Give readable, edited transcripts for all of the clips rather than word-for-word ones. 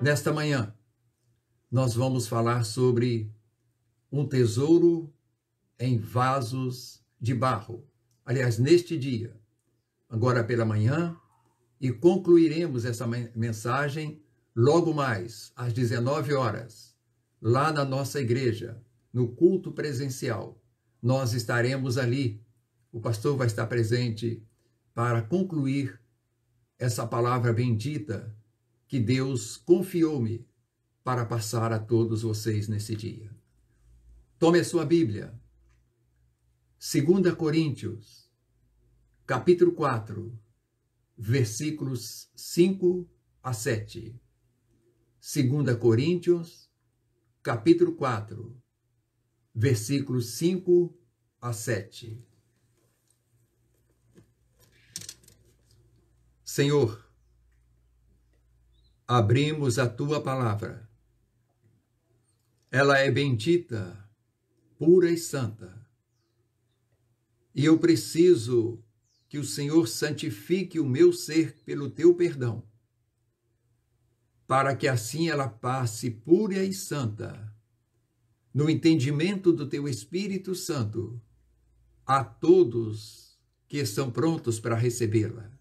Nesta manhã, nós vamos falar sobre um tesouro em vasos de barro. Aliás, neste dia, agora pela manhã, e concluiremos essa mensagem logo mais, às 19 horas, lá na nossa igreja, no culto presencial. Nós estaremos ali, o pastor vai estar presente para concluir essa palavra bendita que Deus confiou-me para passar a todos vocês nesse dia. Tome a sua Bíblia, 2 Coríntios, capítulo 4, versículos 5 a 7. 2 Coríntios, capítulo 4, versículos 5 a 7. Senhor, abrimos a tua palavra. Ela é bendita, pura e santa. E eu preciso que o Senhor santifique o meu ser pelo teu perdão, para que assim ela passe pura e santa, no entendimento do teu Espírito Santo, a todos que estão prontos para recebê-la.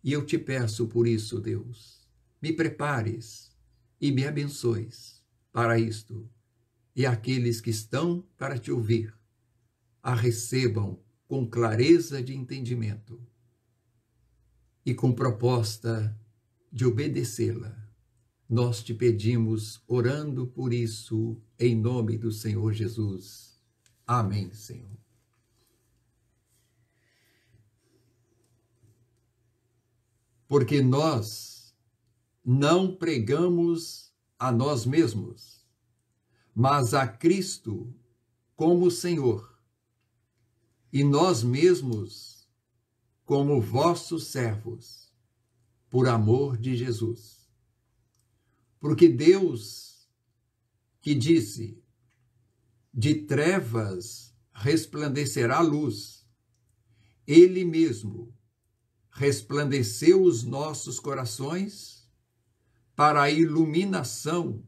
E eu te peço por isso, Deus, me prepares e me abençoes para isto, e aqueles que estão para te ouvir a recebam com clareza de entendimento e com proposta de obedecê-la. Nós te pedimos, orando por isso, em nome do Senhor Jesus. Amém, Senhor. Porque nós não pregamos a nós mesmos, mas a Cristo como Senhor, e nós mesmos como vossos servos, por amor de Jesus. Porque Deus, que disse, de trevas resplandecerá a luz, Ele mesmo resplandeceu os nossos corações para a iluminação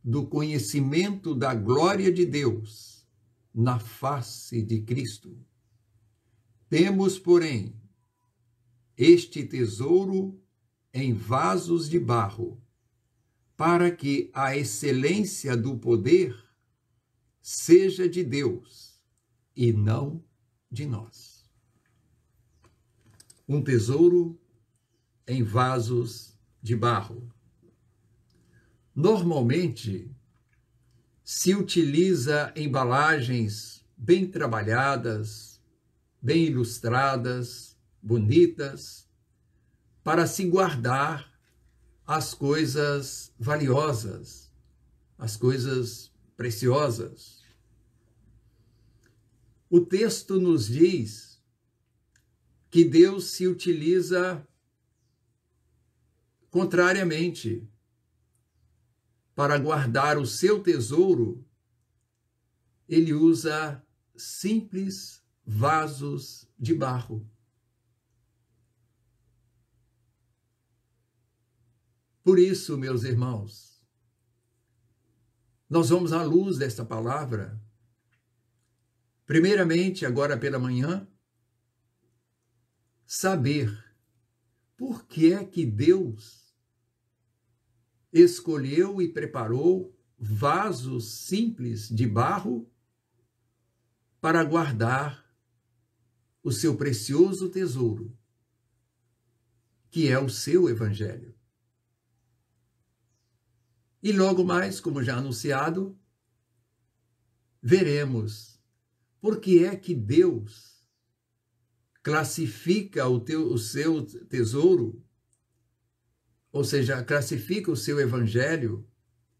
do conhecimento da glória de Deus na face de Cristo. Temos, porém, este tesouro em vasos de barro, para que a excelência do poder seja de Deus e não de nós. Um tesouro em vasos de barro. Normalmente, se utiliza embalagens bem trabalhadas, bem ilustradas, bonitas, para se guardar as coisas valiosas, as coisas preciosas. O texto nos diz que Deus se utiliza contrariamente. Para guardar o seu tesouro, ele usa simples vasos de barro. Por isso, meus irmãos, nós vamos à luz desta palavra, primeiramente, agora pela manhã, saber por que é que Deus escolheu e preparou vasos simples de barro para guardar o seu precioso tesouro, que é o seu evangelho. E logo mais, como já anunciado, veremos por que é que Deus classifica o seu tesouro, ou seja, classifica o seu evangelho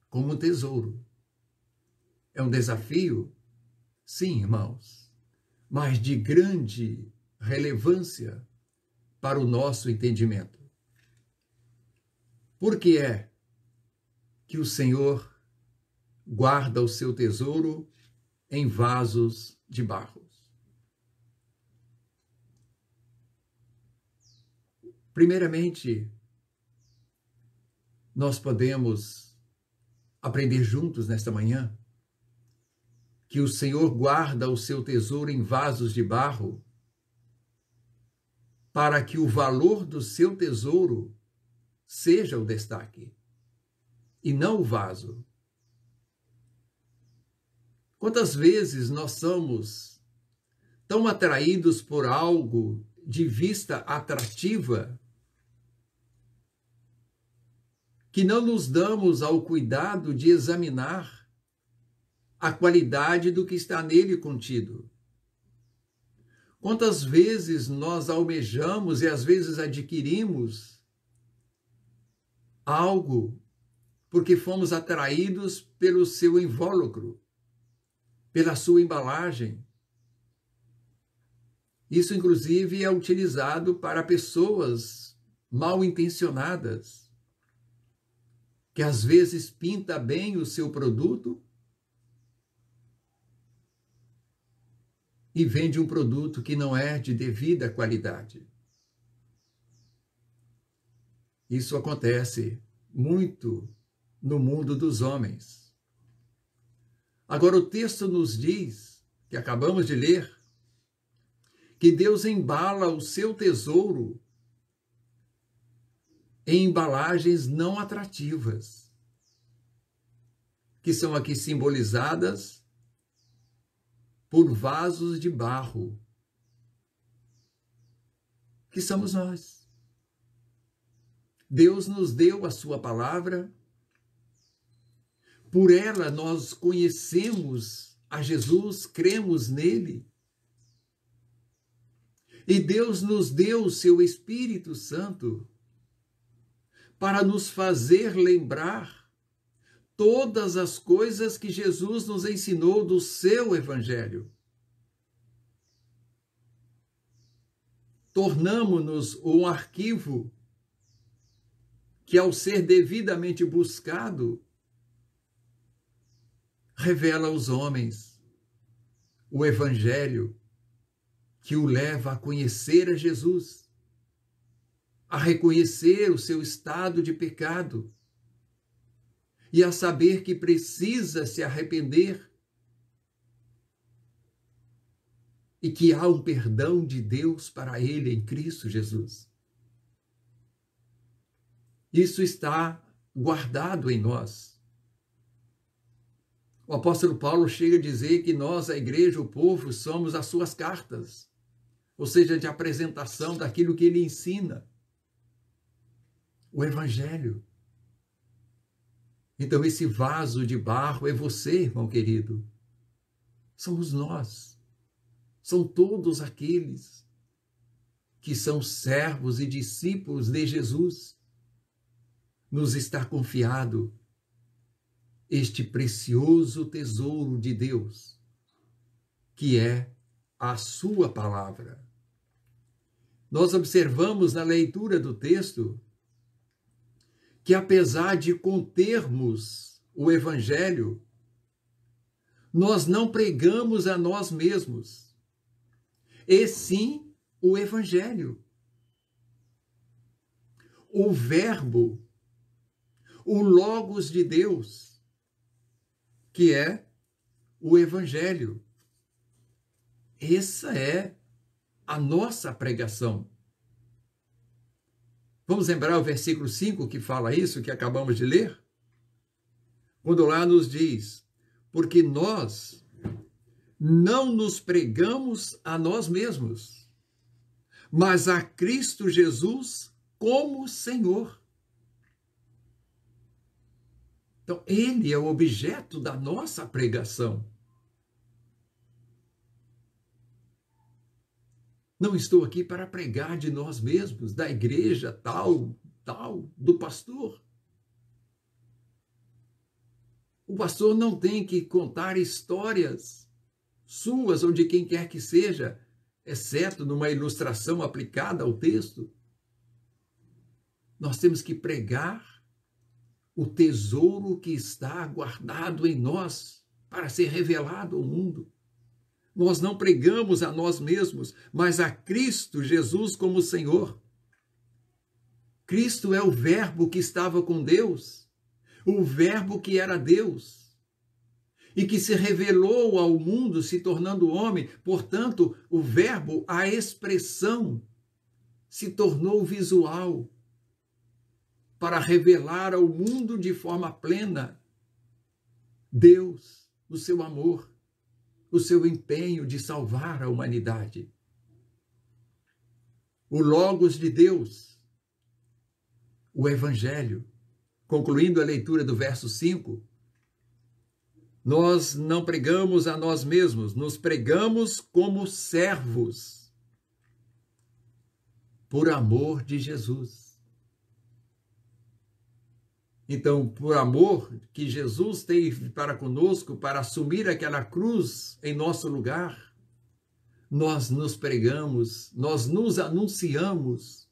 como um tesouro. É um desafio? Sim, irmãos, mas de grande relevância para o nosso entendimento. Por que é que o Senhor guarda o seu tesouro em vasos de barro? Primeiramente, nós podemos aprender juntos nesta manhã que o Senhor guarda o seu tesouro em vasos de barro, para que o valor do seu tesouro seja o destaque, e não o vaso. Quantas vezes nós somos tão atraídos por algo de vista atrativa que não nos damos ao cuidado de examinar a qualidade do que está nele contido. Quantas vezes nós almejamos e às vezes adquirimos algo porque fomos atraídos pelo seu invólucro, pela sua embalagem. Isso, inclusive, é utilizado para pessoas mal intencionadas, que às vezes pinta bem o seu produto e vende um produto que não é de devida qualidade. Isso acontece muito no mundo dos homens. Agora, o texto nos diz, que acabamos de ler, que Deus embala o seu tesouro em embalagens não atrativas, que são aqui simbolizadas por vasos de barro, que somos nós. Deus nos deu a sua palavra, por ela nós conhecemos a Jesus, cremos nele, e Deus nos deu o seu Espírito Santo para nos fazer lembrar todas as coisas que Jesus nos ensinou do seu Evangelho. Tornamo-nos um arquivo que, ao ser devidamente buscado, revela aos homens o Evangelho que o leva a conhecer a Jesus, a reconhecer o seu estado de pecado e a saber que precisa se arrepender e que há um perdão de Deus para ele em Cristo Jesus. Isso está guardado em nós. O apóstolo Paulo chega a dizer que nós, a igreja, o povo, somos as suas cartas, ou seja, de apresentação daquilo que ele ensina, o Evangelho. Então, esse vaso de barro é você, irmão querido. Somos nós. São todos aqueles que são servos e discípulos de Jesus. Nos está confiado este precioso tesouro de Deus, que é a sua palavra. Nós observamos na leitura do texto que, apesar de contermos o Evangelho, nós não pregamos a nós mesmos, e sim o Evangelho. O Verbo, o Logos de Deus, que é o Evangelho. Essa é a nossa pregação. Vamos lembrar o versículo 5 que fala isso, que acabamos de ler? Quando lá nos diz: porque nós não nos pregamos a nós mesmos, mas a Cristo Jesus como Senhor. Então, ele é o objeto da nossa pregação. Não estou aqui para pregar de nós mesmos, da igreja tal, do pastor. O pastor não tem que contar histórias suas ou de quem quer que seja, exceto numa ilustração aplicada ao texto. Nós temos que pregar o tesouro que está guardado em nós para ser revelado ao mundo. Nós não pregamos a nós mesmos, mas a Cristo Jesus como Senhor. Cristo é o Verbo que estava com Deus, o Verbo que era Deus e que se revelou ao mundo se tornando homem. Portanto, o Verbo, a expressão, se tornou visual para revelar ao mundo de forma plena Deus, o seu amor, o seu empenho de salvar a humanidade. O Logos de Deus, o Evangelho. Concluindo a leitura do verso 5, nós não pregamos a nós mesmos, nos pregamos como servos, por amor de Jesus. Então, por amor que Jesus teve para conosco, para assumir aquela cruz em nosso lugar, nós nos pregamos, nós nos anunciamos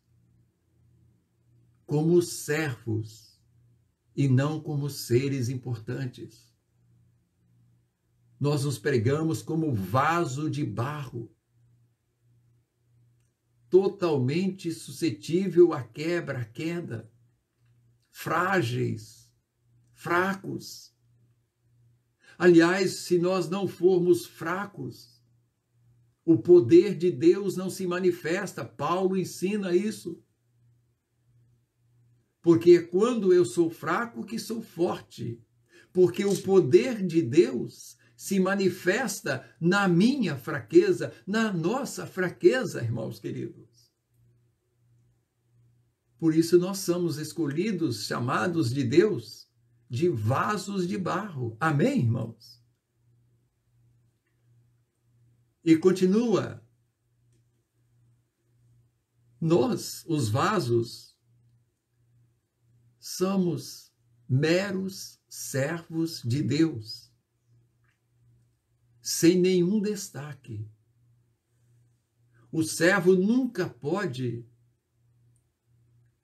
como servos e não como seres importantes. Nós nos pregamos como vaso de barro, totalmente suscetível à quebra, à queda, frágeis, fracos. Aliás, se nós não formos fracos, o poder de Deus não se manifesta. Paulo ensina isso. Porque é quando eu sou fraco que sou forte. Porque o poder de Deus se manifesta na minha fraqueza, na nossa fraqueza, irmãos queridos. Por isso nós somos escolhidos, chamados de Deus, de vasos de barro. Amém, irmãos? E continua. Nós, os vasos, somos meros servos de Deus, sem nenhum destaque. O servo nunca pode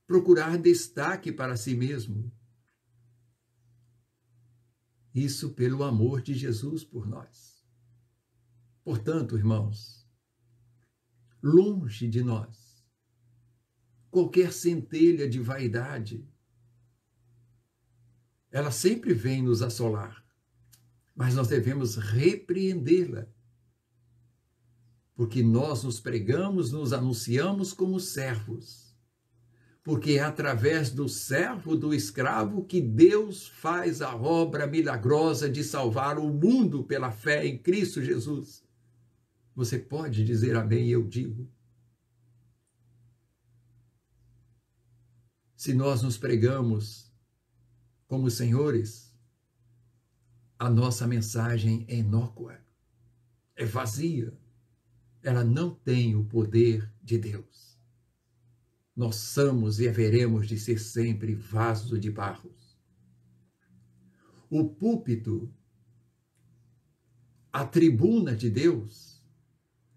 procurar destaque para si mesmo. Isso pelo amor de Jesus por nós. Portanto, irmãos, longe de nós qualquer centelha de vaidade. Ela sempre vem nos assolar, mas nós devemos repreendê-la, porque nós nos pregamos, nos anunciamos como servos. Porque é através do servo, do escravo, que Deus faz a obra milagrosa de salvar o mundo pela fé em Cristo Jesus. Você pode dizer amém, eu digo. Se nós nos pregamos como senhores, a nossa mensagem é inócua, é vazia. Ela não tem o poder de Deus. Nós somos e haveremos de ser sempre vaso de barro. O púlpito, a tribuna de Deus,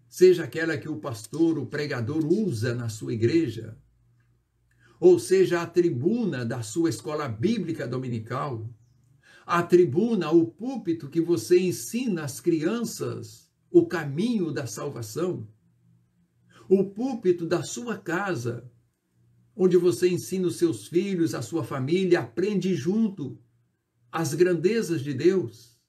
seja aquela que o pastor, o pregador usa na sua igreja, ou seja a tribuna da sua escola bíblica dominical, a tribuna, o púlpito que você ensina às crianças o caminho da salvação, o púlpito da sua casa, onde você ensina os seus filhos, a sua família, aprende junto as grandezas de Deus.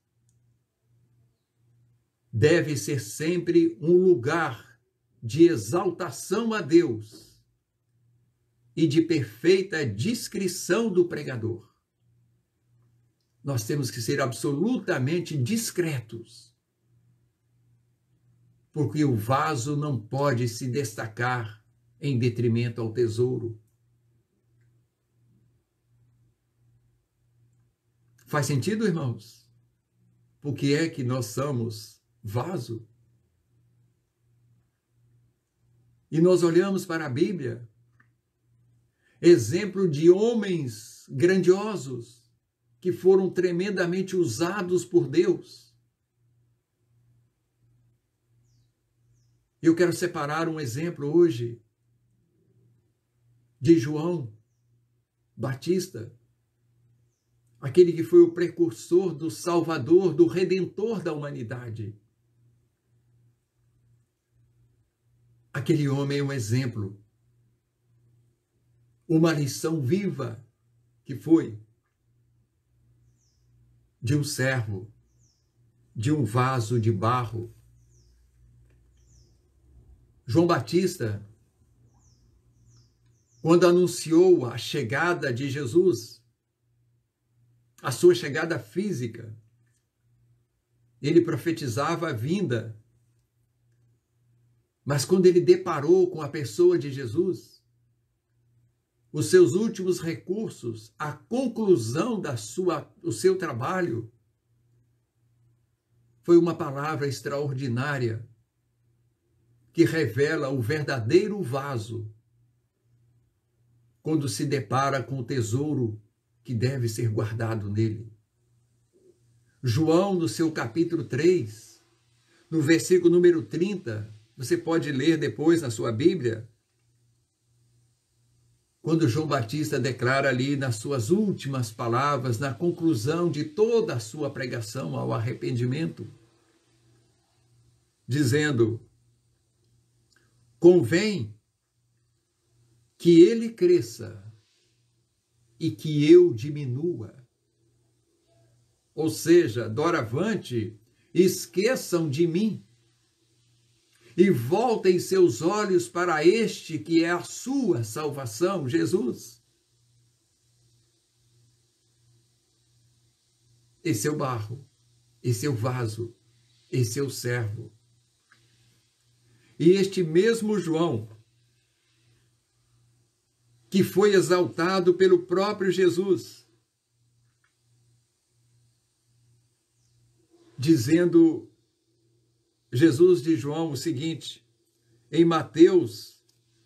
Deve ser sempre um lugar de exaltação a Deus e de perfeita discrição do pregador. Nós temos que ser absolutamente discretos, porque o vaso não pode se destacar em detrimento ao tesouro. Faz sentido, irmãos? Por que é que nós somos vaso? E nós olhamos para a Bíblia, exemplo de homens grandiosos que foram tremendamente usados por Deus. Eu quero separar um exemplo hoje de João Batista, aquele que foi o precursor do Salvador, do Redentor da humanidade. Aquele homem é um exemplo. uma lição viva que foi de um servo, de um vaso de barro. João Batista, quando anunciou a chegada de Jesus, a sua chegada física, ele profetizava a vinda. Mas quando ele deparou com a pessoa de Jesus, os seus últimos recursos, a conclusão do seu trabalho, foi uma palavra extraordinária que revela o verdadeiro vaso quando se depara com o tesouro que deve ser guardado nele. João, no seu capítulo 3, no versículo número 30, você pode ler depois na sua Bíblia, quando João Batista declara ali nas suas últimas palavras, na conclusão de toda a sua pregação ao arrependimento, dizendo: convém que ele cresça e que eu diminua. Ou seja, doravante, esqueçam de mim e voltem seus olhos para este que é a sua salvação, Jesus. Esse é o barro, esse é o vaso, esse é o servo. E este mesmo João, que foi exaltado pelo próprio Jesus, dizendo, Jesus de João, o seguinte, em Mateus,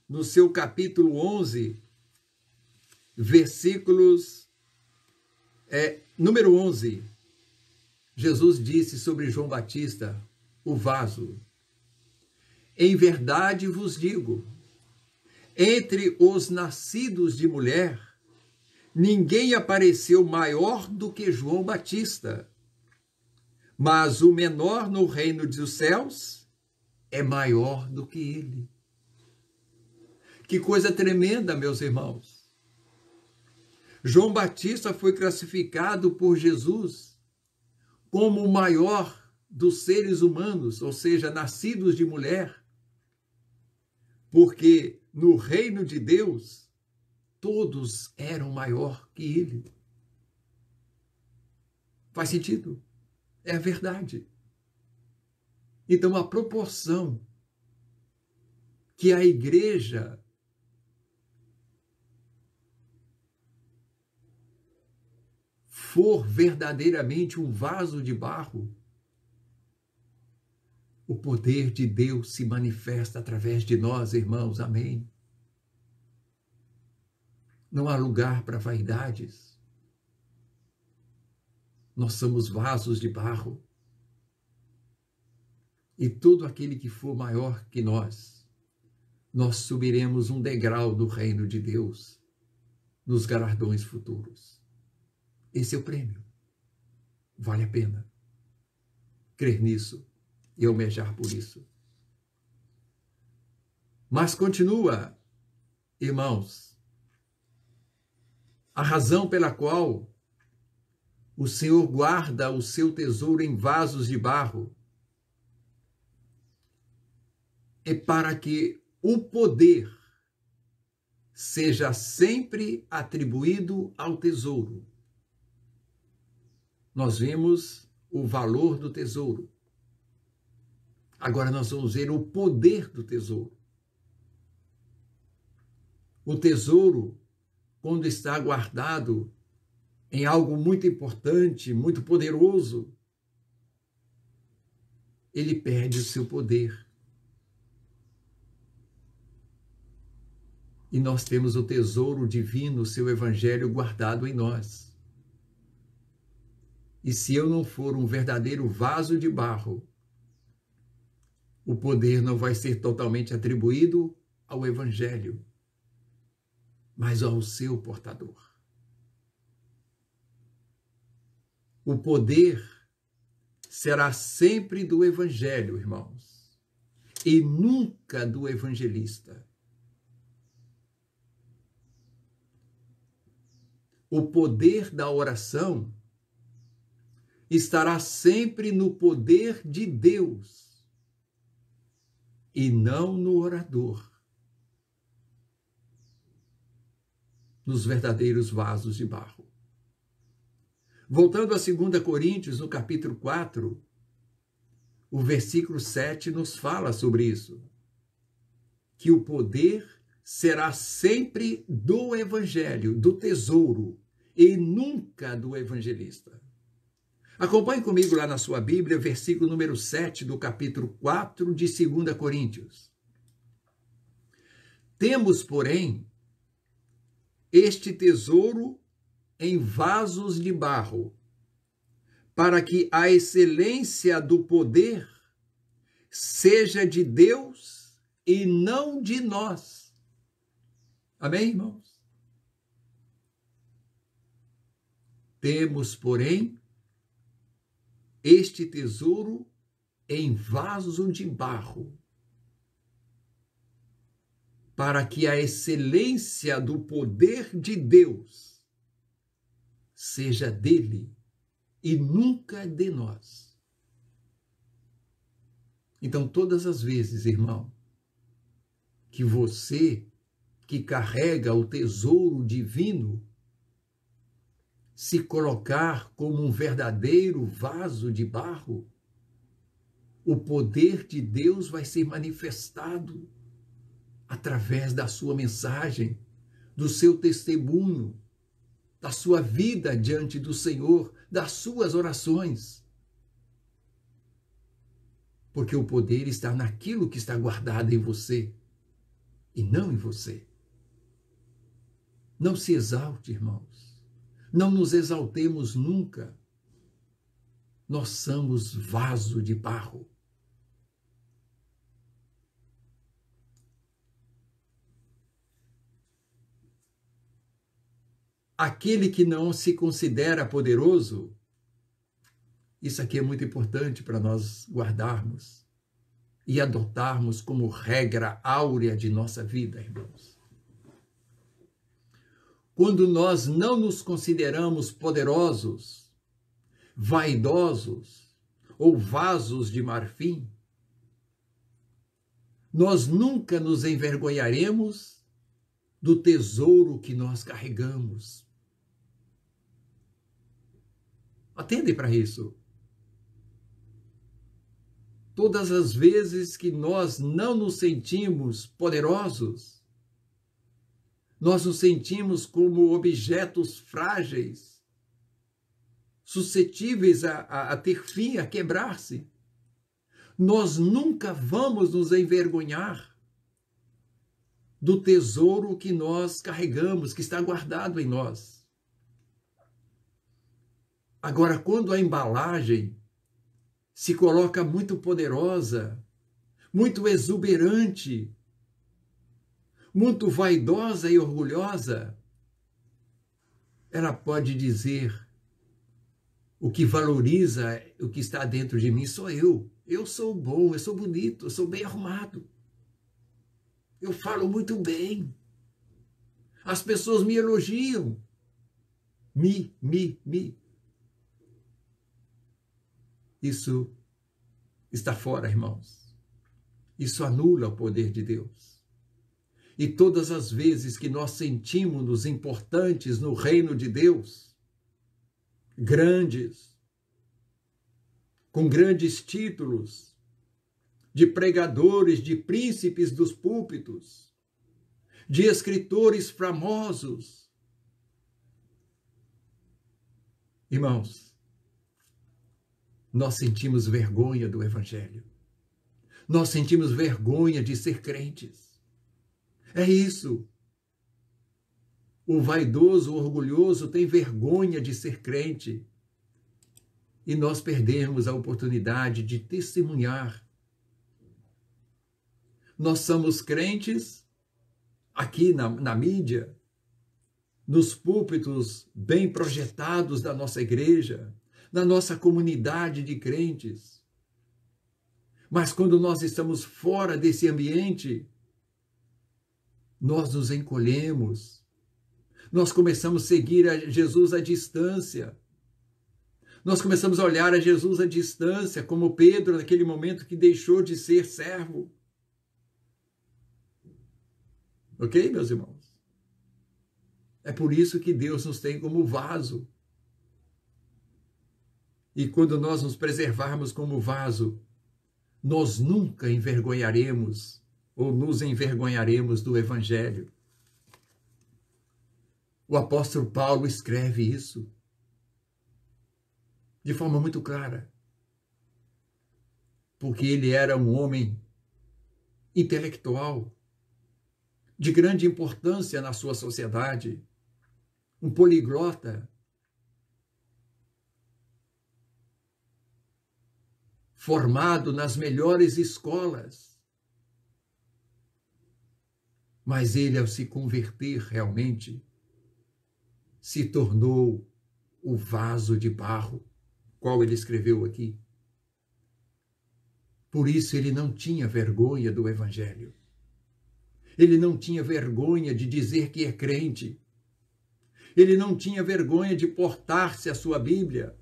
no seu capítulo 11, versículos, número 11, Jesus disse sobre João Batista, o vaso: em verdade vos digo, entre os nascidos de mulher, ninguém apareceu maior do que João Batista, mas o menor no reino dos céus é maior do que ele. Que coisa tremenda, meus irmãos. João Batista foi classificado por Jesus como o maior dos seres humanos, ou seja, nascidos de mulher, porque no reino de Deus todos eram maior que ele. Faz sentido? É a verdade. Então, a proporção que a igreja for verdadeiramente um vaso de barro, o poder de Deus se manifesta através de nós, irmãos. Amém? Não há lugar para vaidades. Nós somos vasos de barro. E todo aquele que for maior que nós subiremos um degrau do reino de Deus nos galardões futuros. Esse é o prêmio. Vale a pena crer nisso e almejar por isso. Mas continua, irmãos, a razão pela qual o Senhor guarda o seu tesouro em vasos de barro é para que o poder seja sempre atribuído ao tesouro. Nós vimos o valor do tesouro. Agora nós vamos ver o poder do tesouro. O tesouro, quando está guardado em algo muito importante, muito poderoso, ele perde o seu poder. E nós temos o tesouro divino, o seu evangelho guardado em nós. E se eu não for um verdadeiro vaso de barro, o poder não vai ser totalmente atribuído ao evangelho, mas ao seu portador. O poder será sempre do evangelho, irmãos, e nunca do evangelista. o poder da oração estará sempre no poder de Deus e não no orador, nos verdadeiros vasos de barro. Voltando a 2 Coríntios, no capítulo 4, o versículo 7 nos fala sobre isso, que o poder será sempre do evangelho, do tesouro, e nunca do evangelista. Acompanhe comigo lá na sua Bíblia, versículo número 7 do capítulo 4 de 2 Coríntios. Temos, porém, este tesouro em vasos de barro, para que a excelência do poder seja de Deus e não de nós. Amém, irmãos? Temos, porém, este tesouro em vaso de barro, para que a excelência do poder de Deus seja dele e nunca de nós. Então, todas as vezes, irmão, que você que carrega o tesouro divino se colocar como um verdadeiro vaso de barro, o poder de Deus vai ser manifestado através da sua mensagem, do seu testemunho, da sua vida diante do Senhor, das suas orações. Porque o poder está naquilo que está guardado em você e não em você. Não se exalte, irmãos. Não nos exaltemos nunca. Nós somos vaso de barro. Aquele que não se considera poderoso, isso aqui é muito importante para nós guardarmos e adotarmos como regra áurea de nossa vida, irmãos. Quando nós não nos consideramos poderosos, vaidosos ou vasos de marfim, nós nunca nos envergonharemos do tesouro que nós carregamos. Atendem para isso. Todas as vezes que nós não nos sentimos poderosos, nós nos sentimos como objetos frágeis, suscetíveis a ter fim, a quebrar-se. Nós nunca vamos nos envergonhar do tesouro que nós carregamos, que está guardado em nós. Agora, quando a embalagem se coloca muito poderosa, muito exuberante, muito vaidosa e orgulhosa, ela pode dizer: o que valoriza o que está dentro de mim sou eu. Eu sou bom, eu sou bonito, eu sou bem arrumado. Eu falo muito bem. As pessoas me elogiam. Me. Isso está fora, irmãos. Isso anula o poder de Deus. E todas as vezes que nós sentimos-nos importantes no reino de Deus, grandes, com grandes títulos, de pregadores, de príncipes dos púlpitos, de escritores famosos, irmãos, nós sentimos vergonha do Evangelho. Nós sentimos vergonha de ser crentes. É isso. O vaidoso, o orgulhoso tem vergonha de ser crente. E nós perdemos a oportunidade de testemunhar. Nós somos crentes aqui na mídia, nos púlpitos bem projetados da nossa igreja, na nossa comunidade de crentes. Mas quando nós estamos fora desse ambiente, nós nos encolhemos, Nós começamos a seguir a Jesus à distância. Nós começamos a olhar a Jesus à distância, como Pedro, naquele momento que deixou de ser servo. Ok, meus irmãos? É por isso que Deus nos tem como vaso. E quando nós nos preservarmos como vaso, nós nunca envergonharemos ou nos envergonharemos do Evangelho. O apóstolo Paulo escreve isso de forma muito clara, porque ele era um homem intelectual, de grande importância na sua sociedade, um poliglota, formado nas melhores escolas. Mas ele, ao se converter realmente, se tornou o vaso de barro, qual ele escreveu aqui. Por isso ele não tinha vergonha do Evangelho. Ele não tinha vergonha de dizer que é crente. Ele não tinha vergonha de portar-se a sua Bíblia.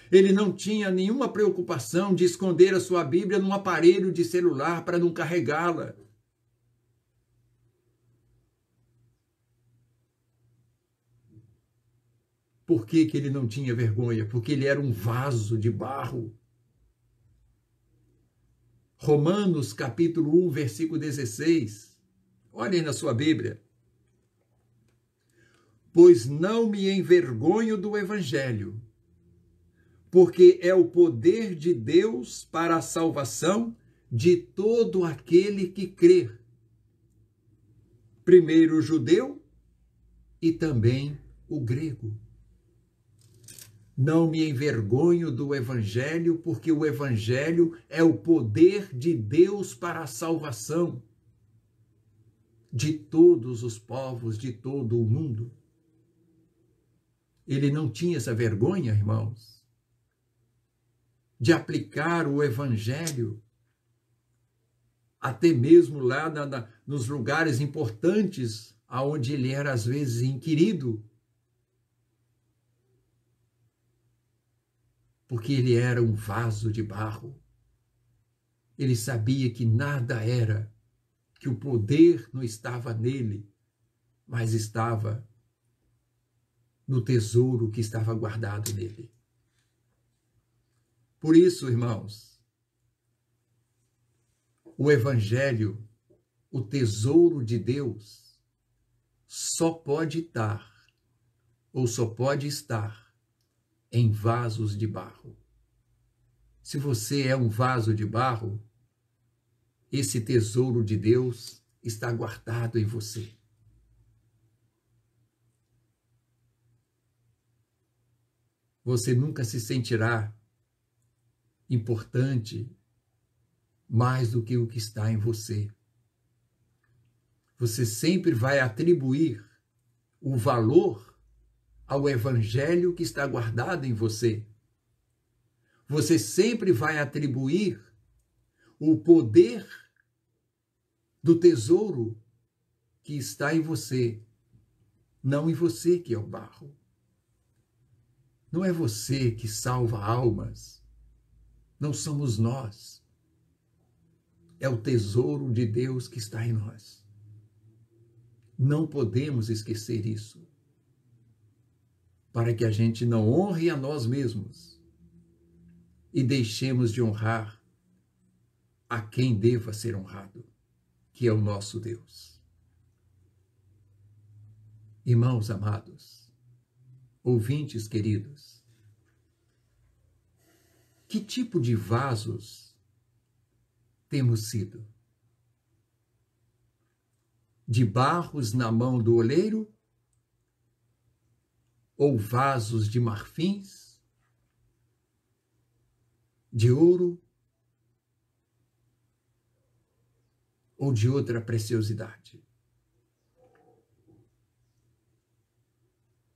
Ele não tinha nenhuma preocupação de esconder a sua Bíblia num aparelho de celular para não carregá-la. Por que que ele não tinha vergonha? Porque ele era um vaso de barro. Romanos capítulo 1, versículo 16. Olhem na sua Bíblia. Pois não me envergonho do Evangelho, porque é o poder de Deus para a salvação de todo aquele que crer. Primeiro o judeu e também o grego. Não me envergonho do Evangelho, porque o Evangelho é o poder de Deus para a salvação de todos os povos, de todo o mundo. Ele não tinha essa vergonha, irmãos, de aplicar o Evangelho até mesmo lá nos lugares importantes, aonde ele era às vezes inquirido, porque ele era um vaso de barro. Ele sabia que nada era, que o poder não estava nele, mas estava no tesouro que estava guardado nele. Por isso, irmãos, o Evangelho, o tesouro de Deus, só pode estar, ou só pode estar, em vasos de barro. Se você é um vaso de barro, esse tesouro de Deus está guardado em você. Você nunca se sentirá importante mais do que o que está em você. Você sempre vai atribuir o valor ao Evangelho que está guardado em você. Você sempre vai atribuir o poder do tesouro que está em você, não em você que é o barro. Não é você que salva almas, não somos nós. É o tesouro de Deus que está em nós. Não podemos esquecer isso, para que a gente não honre a nós mesmos e deixemos de honrar a quem deva ser honrado, que é o nosso Deus. Irmãos amados, ouvintes queridos, que tipo de vasos temos sido? De barros na mão do oleiro? Ou vasos de marfins? De ouro? Ou de outra preciosidade?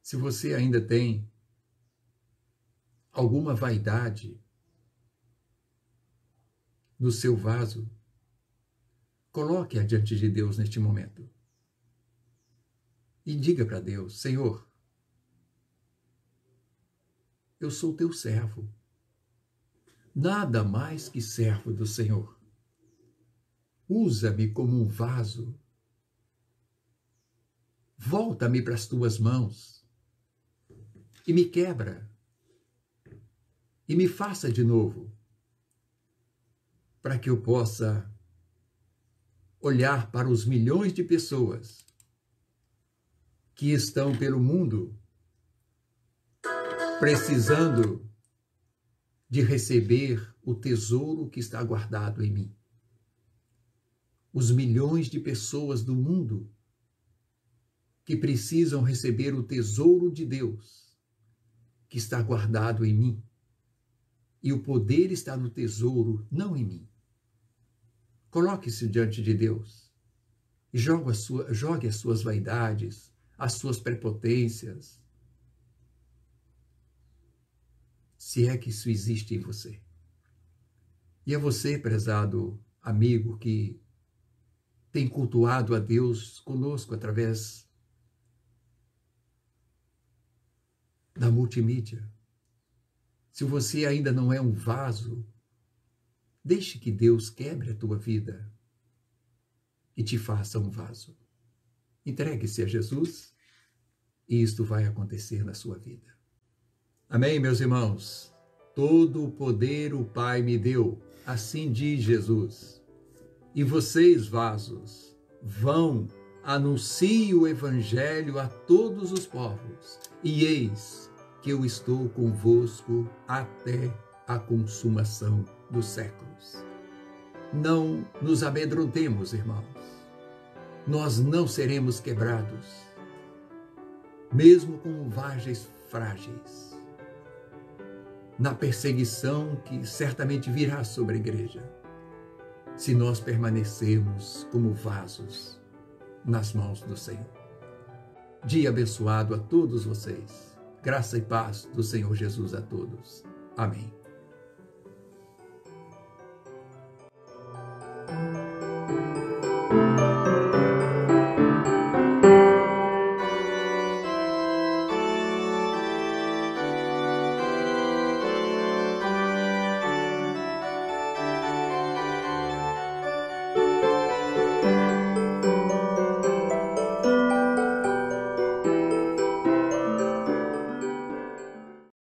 Se você ainda tem alguma vaidade no seu vaso, coloque-a diante de Deus neste momento. E diga para Deus: Senhor, eu sou teu servo, nada mais que servo do Senhor. Usa-me como um vaso. Volta-me para as tuas mãos e me quebra e me faça de novo, para que eu possa olhar para os milhões de pessoas que estão pelo mundo precisando de receber o tesouro que está guardado em mim. Os milhões de pessoas do mundo que precisam receber o tesouro de Deus que está guardado em mim. E o poder está no tesouro, não em mim. Coloque-se diante de Deus e jogue as suas vaidades, as suas prepotências, se é que isso existe em você. E a você, prezado amigo, que tem cultuado a Deus conosco através da multimídia. Se você ainda não é um vaso, deixe que Deus quebre a tua vida e te faça um vaso. Entregue-se a Jesus e isto vai acontecer na sua vida. Amém, meus irmãos? Todo o poder o Pai me deu, assim diz Jesus. E vocês, vasos, vão, anuncie o Evangelho a todos os povos. E eis que eu estou convosco até a consumação dos séculos. Não nos amedrontemos, irmãos. Nós não seremos quebrados, mesmo com vagens frágeis, na perseguição que certamente virá sobre a igreja, se nós permanecermos como vasos nas mãos do Senhor. Dia abençoado a todos vocês. Graça e paz do Senhor Jesus a todos. Amém.